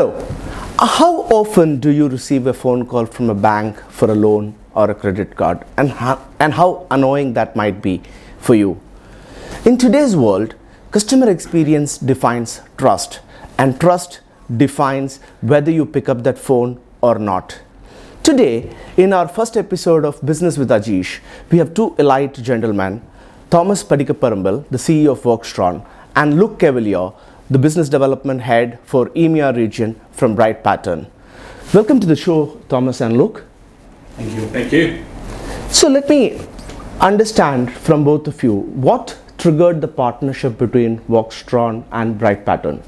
Hello. How often do you receive a phone call from a bank for a loan or a credit card, and how annoying that might be for you? In today's world, customer experience defines trust, and trust defines whether you pick up that phone or not. Today, in our first episode of Business with Ajeesh, we have two elite gentlemen, Thomas Padikkaparambil, the CEO of Voxtron, and Luc Cavelier, the business development head for EMEA region from Bright Pattern. Welcome to the show, Thomas and Luc. Thank you. Thank you. So let me understand from both of you, what triggered the partnership between Voxtron and Bright Pattern?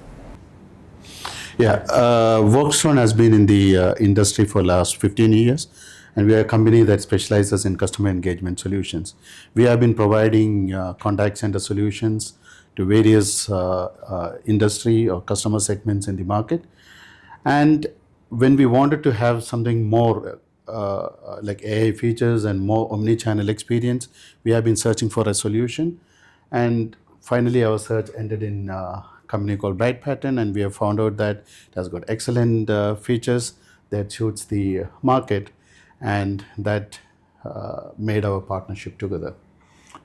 Yeah, Voxtron has been in the industry for the last 15 years, and we are a company that specializes in customer engagement solutions. We have been providing contact center solutions to various industry or customer segments in the market. And when we wanted to have something more like AI features and more omni-channel experience, we have been searching for a solution. And finally, our search ended in a company called Bright Pattern, and we have found out that it has got excellent features that suits the market, and that made our partnership together.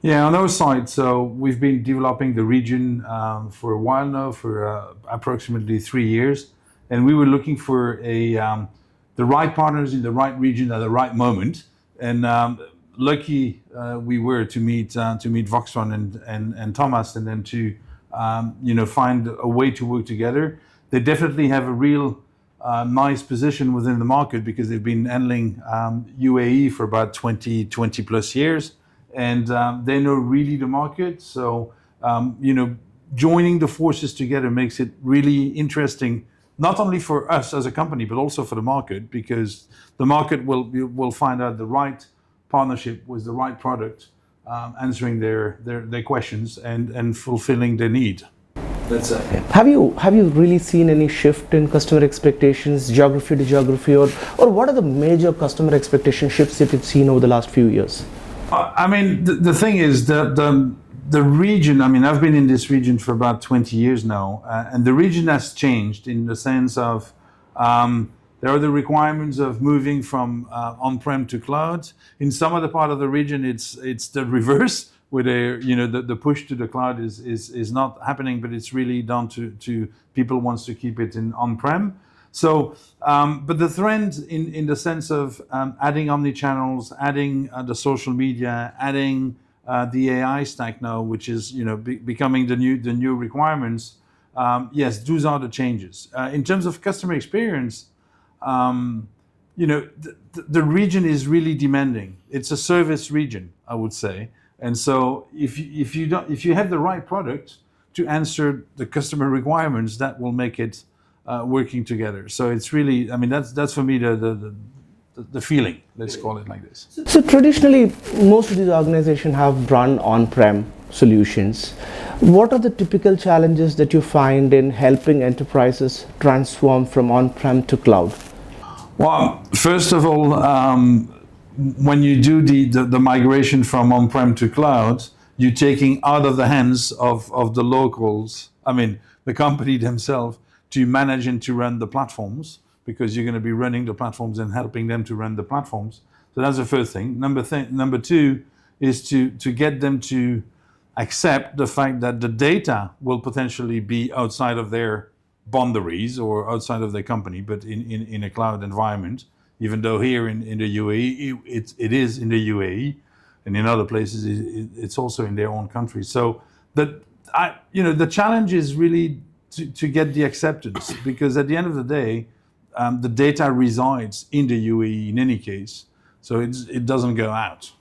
Yeah, on our side, so we've been developing the region for a while now, for approximately 3 years, and we were looking for the right partners in the right region at the right moment. And lucky we were to meet Voxtron and Thomas, and then to find a way to work together. They definitely have a real nice position within the market because they've been handling UAE for about 20 plus years. And they know really the market. So, joining the forces together makes it really interesting, not only for us as a company, but also for the market, because the market will find out the right partnership with the right product, answering their questions and fulfilling their need. That's it. Have you really seen any shift in customer expectations, geography to geography, or what are the major customer expectation shifts that you've seen over the last few years? I mean, the thing is that the region, I mean, I've been in this region for about 20 years now, and the region has changed in the sense of there are the requirements of moving from on-prem to cloud. In some other part of the region, it's the reverse, where the push to the cloud is not happening, but it's really down to people wants to keep it in on-prem. So, but the trend in the sense of adding omni-channels, adding the social media, adding the AI stack now, which is becoming the new requirements. Yes, those are the changes. In terms of customer experience, the region is really demanding. It's a service region, I would say, and so if you have the right product to answer the customer requirements, that will make it working together. So it's really, I mean, that's for me the feeling. Let's call it like this. So traditionally, most of these organizations have run on-prem solutions. What are the typical challenges that you find in helping enterprises transform from on-prem to cloud? Well, first of all, when you do the migration from on-prem to cloud, you're taking out of the hands of the locals, I mean, the company themselves, to manage and to run the platforms, because you're going to be running the platforms and helping them to run the platforms. So that's the first thing. Number two is to get them to accept the fact that the data will potentially be outside of their boundaries or outside of their company, but in a cloud environment, even though here in the UAE, it is in the UAE, and in other places it's also in their own country. So the challenge is really to get the acceptance, because at the end of the day, the data resides in the UAE in any case, so it doesn't go out.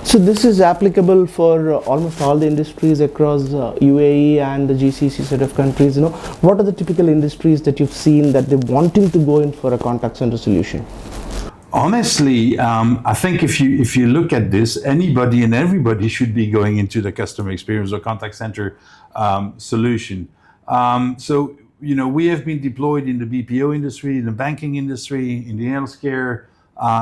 So this is applicable for almost all the industries across UAE and the GCC set of countries. What are the typical industries that you've seen that they're wanting to go in for a contact center solution? Honestly, I think if you look at this, anybody and everybody should be going into the customer experience or contact center solution. So we have been deployed in the BPO industry, in the banking industry, in the healthcare,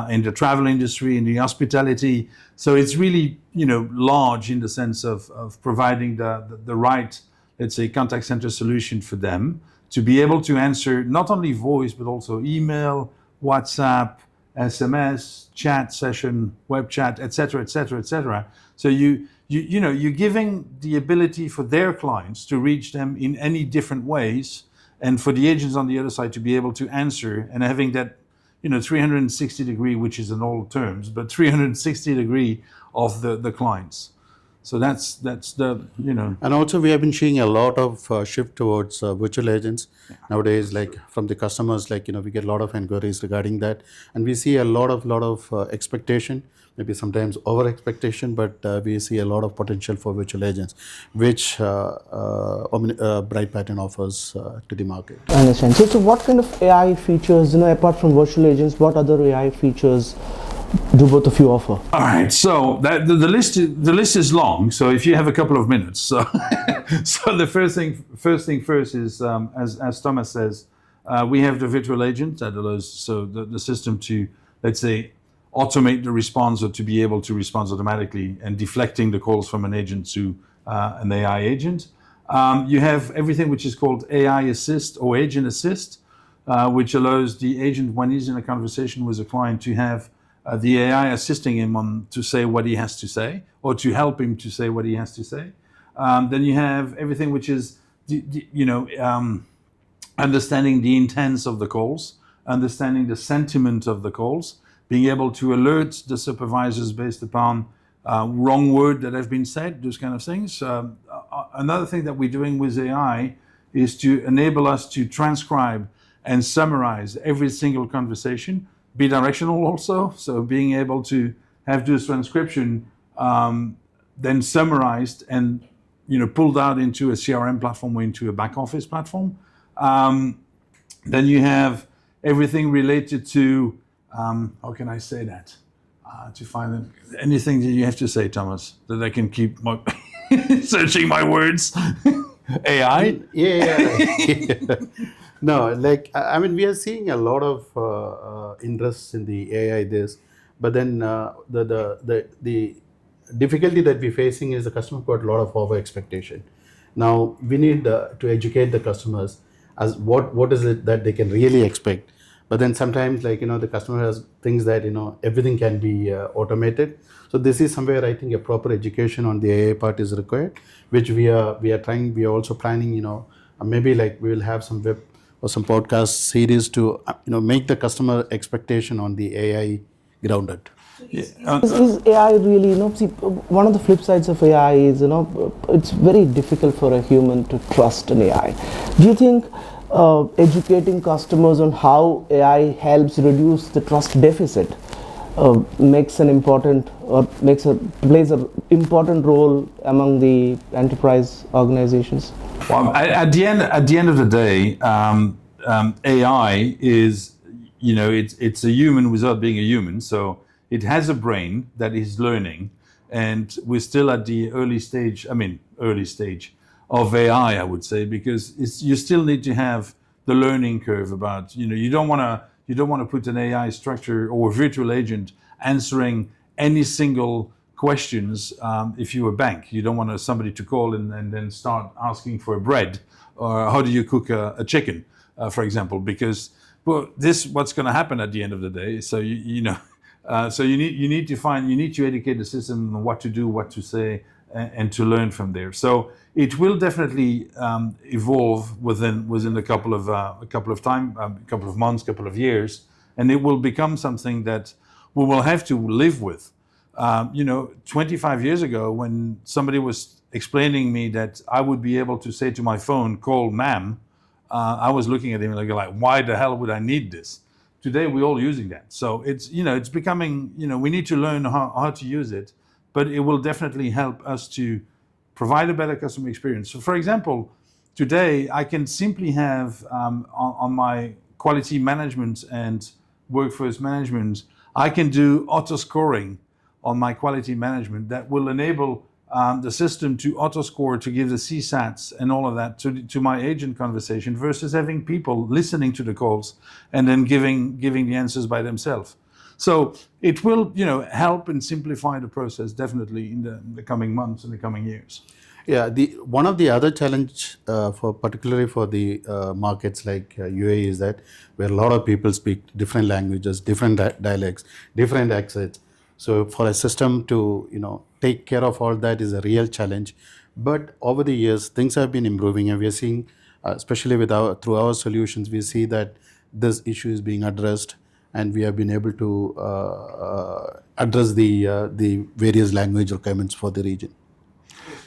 in the travel industry, in the hospitality. So it's really, large in the sense of providing the right, let's say, contact center solution for them to be able to answer not only voice, but also email, WhatsApp, SMS, chat session, web chat, etc., etc., etc. So you're giving the ability for their clients to reach them in any different ways, and for the agents on the other side to be able to answer, and having that 360 degree, which is in all terms, but 360 degree of the clients. So that's the And also, we have been seeing a lot of shift towards virtual agents nowadays. Like from the customers, like we get a lot of inquiries regarding that, and we see a lot of expectation, maybe sometimes over expectation, but we see a lot of potential for virtual agents, which Bright Pattern offers to the market. I understand. So what kind of AI features, apart from virtual agents, what other AI features do both of you offer? All right, so the list is long. So if you have a couple of minutes, so the first thing first is as Thomas says, we have the virtual agent that allows the system to, let's say, automate the response, or to be able to respond automatically and deflecting the calls from an agent to an AI agent. You have everything which is called AI Assist or Agent Assist, which allows the agent, when he's in a conversation with a client, to have the AI assisting him to say what he has to say, or to help him to say what he has to say. Then you have everything which is, understanding the intents of the calls, understanding the sentiment of the calls, being able to alert the supervisors based upon wrong word that have been said, those kind of things. Another thing that we're doing with AI is to enable us to transcribe and summarize every single conversation, bidirectional also, so being able to have this transcription then summarized and pulled out into a CRM platform or into a back office platform. Then you have everything related to how can I say that? To find anything that you have to say, Thomas, that I can keep searching my words. AI? Yeah. No, like we are seeing a lot of interest in the AI but then the difficulty that we're facing is the customer got a lot of over expectation. Now we need to educate the customers as what is it that they can really expect. But then sometimes, the customer has things that everything can be automated. So this is somewhere I think a proper education on the AI part is required, which we are trying. We are also planning, maybe we will have some web or some podcast series to make the customer expectation on the AI grounded. Yeah. Is AI really, see, one of the flip sides of AI is, it's very difficult for a human to trust an AI. Do you think educating customers on how AI helps reduce the trust deficit plays an important role among the enterprise organizations? Well, at the end of the day, AI is, it's a human without being a human. So it has a brain that is learning, and we're still at the early stage of AI, I would say, because you still need to have the learning curve about, you don't want to put an AI structure or virtual agent answering any single questions. If you're a bank, you don't want somebody to call and then start asking for bread, or how do you cook a chicken, for example, because what's going to happen at the end of the day. So so you need to educate the system on what to do, what to say, and to learn from there. So it will definitely evolve within a couple of months, couple of years, and it will become something that we will have to live with. 25 years ago, when somebody was explaining me that I would be able to say to my phone, "Call ma'am," I was looking at him like, why the hell would I need this? Today, we're all using that. So it's becoming, we need to learn how to use it, but it will definitely help us to provide a better customer experience. So for example, today I can simply have on my quality management and workforce management, I can do auto scoring on my quality management that will enable the system to auto score, to give the CSATs and all of that to my agent conversation, versus having people listening to the calls and then giving the answers by themselves. So it will help and simplify the process definitely in the coming months and the coming years. Yeah, the one of the other challenge for particularly for the markets like UAE is that where a lot of people speak different languages, different dialects, different accents. So for a system to take care of all that is a real challenge. But over the years, things have been improving, and we are seeing, especially with our through our solutions, we see that this issue is being addressed, and we have been able to address the various language requirements for the region.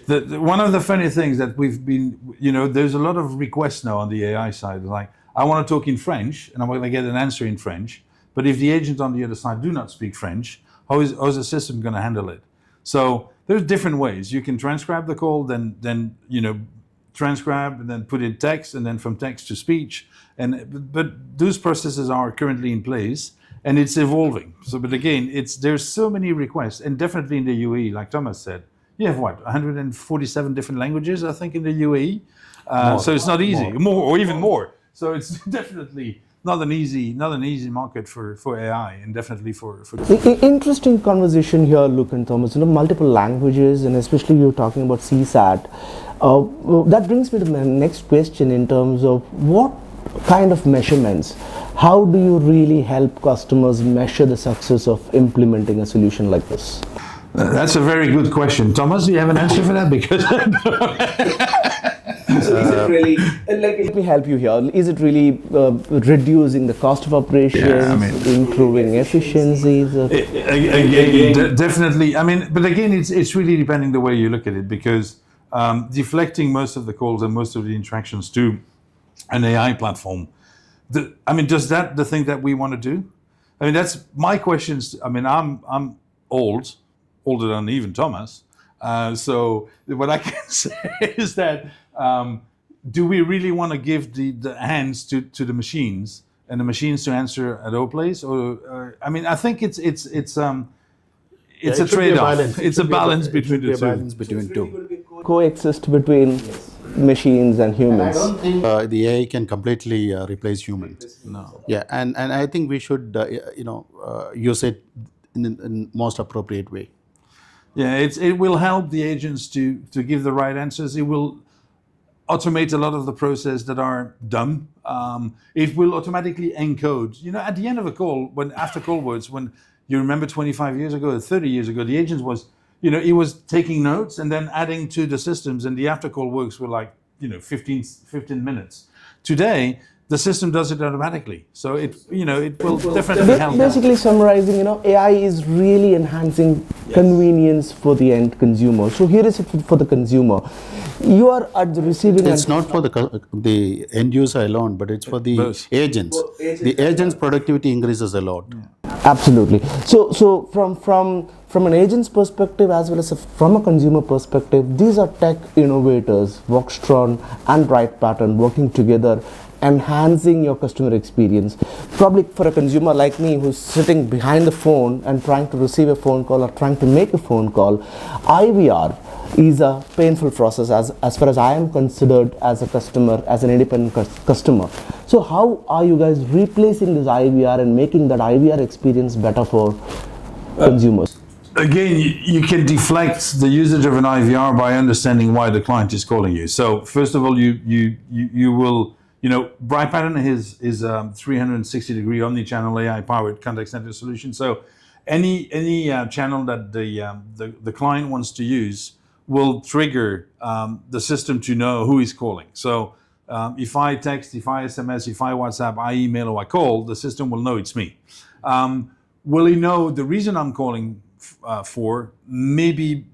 One of the funny things that we've been, there's a lot of requests now on the AI side. Like, I want to talk in French, and I'm going to get an answer in French. But if the agent on the other side do not speak French, how is the system going to handle it? So there's different ways. You can transcribe the call, then transcribe, and then put in text, and then from text to speech. But those processes are currently in place, and it's evolving. So, but again, there's so many requests, and definitely in the UAE, like Thomas said. You have 147 different languages, I think, in the UAE. So it's not easy, more or even more. So it's definitely not an easy market for AI, and definitely for. Interesting conversation here, Luc and Thomas. Multiple languages, and especially you're talking about CSAT. That brings me to my next question in terms of what kind of measurements. How do you really help customers measure the success of implementing a solution like this? That's a very good question. Thomas, do you have an answer for that? Because so is it really, let me help you here. Is it really reducing the cost of operations, improving efficiencies? Definitely. But again, it's really depending the way you look at it, because deflecting most of the calls and most of the interactions to an AI platform, does that the thing that we want to do? That's my questions. I'm older than even Thomas. So what I can say is that do we really want to give the hands to the machines and the machines to answer at all place? Or I think it's a trade-off. It's a balance between the two. Coexist between machines and humans. I don't think the AI can completely replace humans. No. Yeah, and I think we should use it in most appropriate way. Yeah, it will help the agents to give the right answers. It will automate a lot of the process that are dumb. It will automatically encode. At the end of a call, after call words, when you remember 25 years ago, 30 years ago, the agent was, he was taking notes and then adding to the systems, and the after call works were like, 15 minutes. Today, the system does it automatically, so it will definitely help. Basically summarizing, AI is really enhancing convenience for the end consumer. So here is it for the consumer. You are at the receiving end. It's not for the end user alone, but it's for the agents. The agents' productivity increases a lot. Yeah. Absolutely. So from an agent's perspective as well as from a consumer perspective, these are tech innovators, Voxtron and Pattern working together, enhancing your customer experience. Probably for a consumer like me who's sitting behind the phone and trying to receive a phone call or trying to make a phone call, IVR is a painful process as far as I am considered as a customer, as an independent customer. So how are you guys replacing this IVR and making that IVR experience better for consumers? Again, you can deflect the usage of an IVR by understanding why the client is calling you. So first of all, you will, Bright Pattern is 360-degree omni-channel AI-powered contact center solution. So any channel that the client wants to use will trigger the system to know who is calling. So if I text, if I SMS, if I WhatsApp, I email, or I call, the system will know it's me. Will he know the reason I'm calling for? Maybe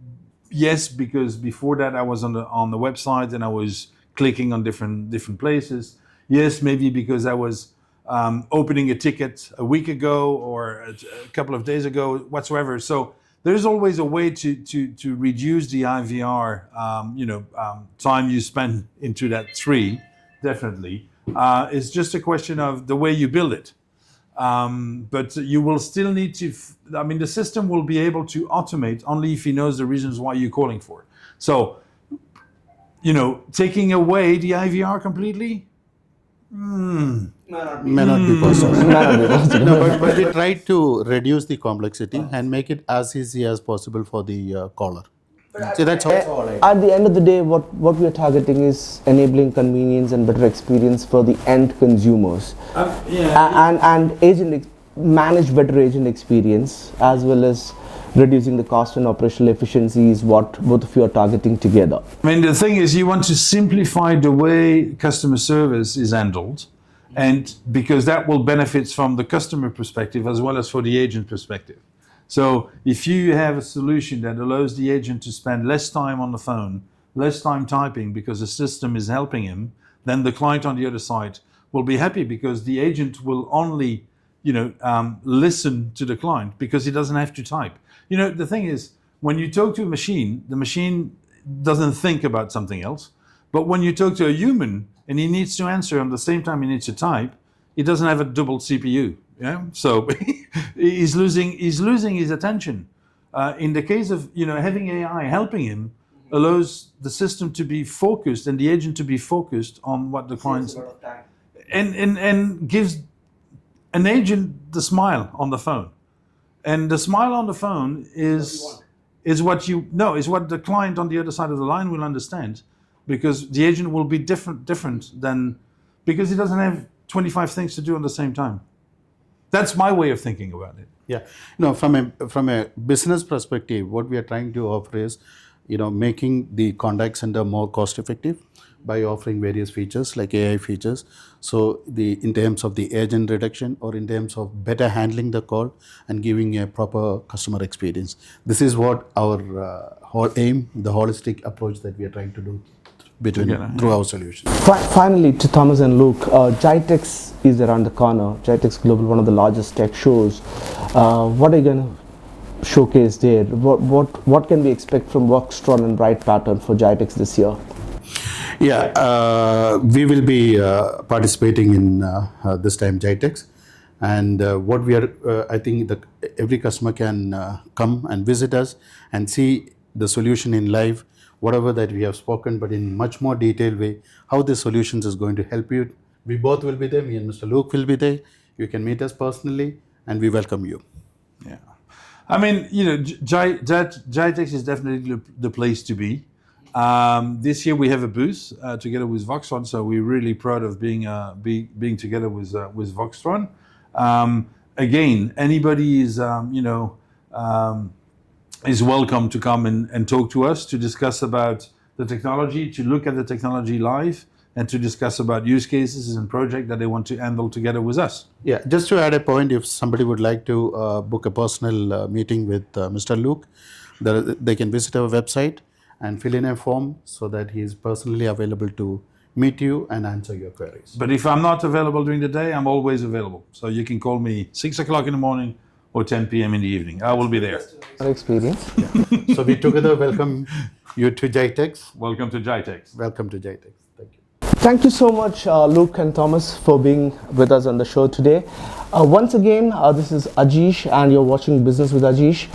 yes, because before that I was on the website and I was clicking on different places. Yes, maybe because I was opening a ticket a week ago or a couple of days ago, whatsoever. So there's always a way to reduce the IVR, time you spend into that tree. Definitely, it's just a question of the way you build it. But you will still need to. The system will be able to automate only if he knows the reasons why you're calling for. So, taking away the IVR completely, may not be possible. No, but we try to reduce the complexity and make it as easy as possible for the caller. So that's all. At the end of the day, what we are targeting is enabling convenience and better experience for the end consumers. And manage better agent experience, as well as reducing the cost and operational efficiencies, what both of you are targeting together. I mean, the thing is, you want to simplify the way customer service is handled, and because that will benefit from the customer perspective as well as for the agent perspective. So if you have a solution that allows the agent to spend less time on the phone, less time typing because the system is helping him, then the client on the other side will be happy because the agent will only, listen to the client because he doesn't have to type. The thing is, when you talk to a machine, the machine doesn't think about something else. But when you talk to a human and he needs to answer on the same time he needs to type, he doesn't have a double CPU. Yeah, so he's losing his attention. In the case of having AI helping him, allows the system to be focused and the agent to be focused on what the client's and gives an agent the smile on the phone, and the smile on the phone is what the client on the other side of the line will understand, because the agent will be different than because he doesn't have 25 things to do at the same time. That's my way of thinking about it. Yeah, from a business perspective, what we are trying to offer is, making the contact center more cost effective by offering various features like AI features. So in terms of the agent reduction, or in terms of better handling the call and giving a proper customer experience. This is what our whole aim, the holistic approach that we are trying to do through our solution. Finally, to Thomas and Luc, Jitex is around the corner. Jitex Global, one of the largest tech shows. What are you going to showcase there? What can we expect from Voxtron and Right Pattern for Jitex this year? Yeah, we will be participating in this time Jitex, and what we are, I think that every customer can come and visit us and see the solution in live, whatever that we have spoken, but in much more detailed way, how the solutions is going to help you. We both will be there, me and Mr. Luc will be there. You can meet us personally, and we welcome you. Yeah. I mean, Jitex is definitely the place to be. This year we have a booth together with Voxtron, so we're really proud of being together with Voxtron. Again, anybody is welcome to come and talk to us to discuss about the technology, to look at the technology live, and to discuss about use cases and projects that they want to handle together with us. Yeah, just to add a point, if somebody would like to book a personal meeting with Mr. Luc, they can visit our website and fill in a form so that he is personally available to meet you and answer your queries. But if I'm not available during the day, I'm always available. So you can call me 6 o'clock in the morning or 10 p.m. in the evening. I will be there. Experience. Yeah. So we together welcome you to Jitex. Welcome to Jitex. Welcome to Jitex. Thank you. Thank you so much, Luc and Thomas, for being with us on the show today. Once again, this is Ajeesh, and you're watching Business with Ajeesh.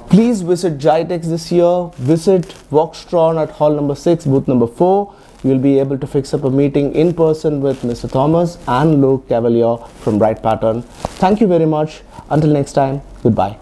Please visit Jitex this year. Visit Voxtron at hall number 6, booth number 4. You'll be able to fix up a meeting in person with Mr. Thomas and Luc Cavelier from Right Pattern. Thank you very much. Until next time, goodbye.